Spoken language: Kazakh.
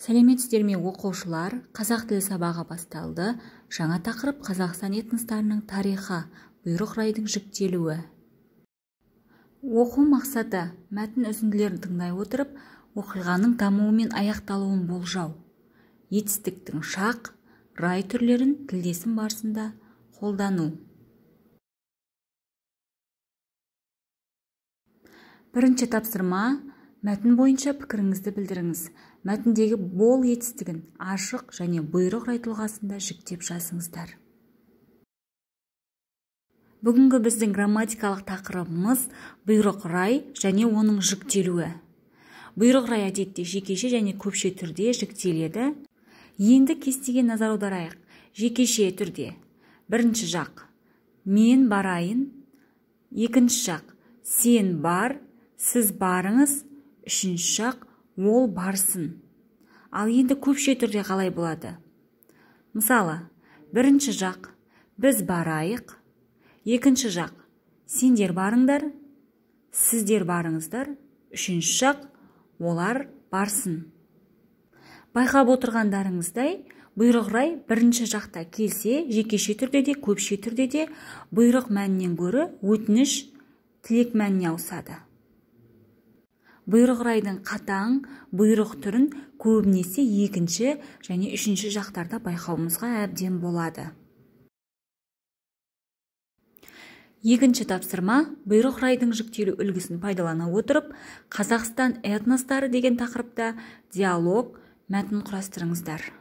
Сәлеметсіздер ме оқушылар, қазақ тілі сабағы басталды. Жаңа тақырып Қазақстан этностарының тарихы, бұйрық райдың жіктелуі. Оқу мақсаты: мәтін үзінділерін тыңдай отырып, оқиғаның дамуы мен аяқталуын болжау. Етістіктің шақ, рай түрлерін тілдесім барысында қолдану. Бірінші тапсырма: мәтін бойынша пікіріңізді білдіріңіз. Мәтіндегі бол етістігін ашық және бұйрық рай тұлғасында жіктеп жазыңыздар. Бүгінгі біздің грамматикалық тақырыбымыз бұйрық рай және оның жіктелуі. Бұйрық рай әдетте жекеше және көпше түрде жіктеледі. Енді кестеге назар аударайық. Жекеше түрде: бірінші жақ мен барайын, екінші жақ сен бар, сіз барыңыз, үшінші жақ ол барсын. Ал енді көпше түрде қалай болады? Мысалы, бірінші жақ біз барайық, екінші жақ сендер барыңдар, сіздер барыңыздар, үшінші жақ олар барсын. Байқап отырғандарыңыздай, бұйрық рай бірінші жақта келсе, жекеше түрде де, көпше түрде де бұйрық мәнінен гөрі өтініш, тілек мәніне ауысады. Бұйрық райдың қатаң бұйрық түрін көбінесе екінші және үшінші жақтарда байқауымызға әбден болады. Екінші тапсырма: бұйрық райдың жіктелу үлгісін пайдалана отырып, Қазақстан этностары деген тақырыпта диалог мәтін құрастырыңыздар.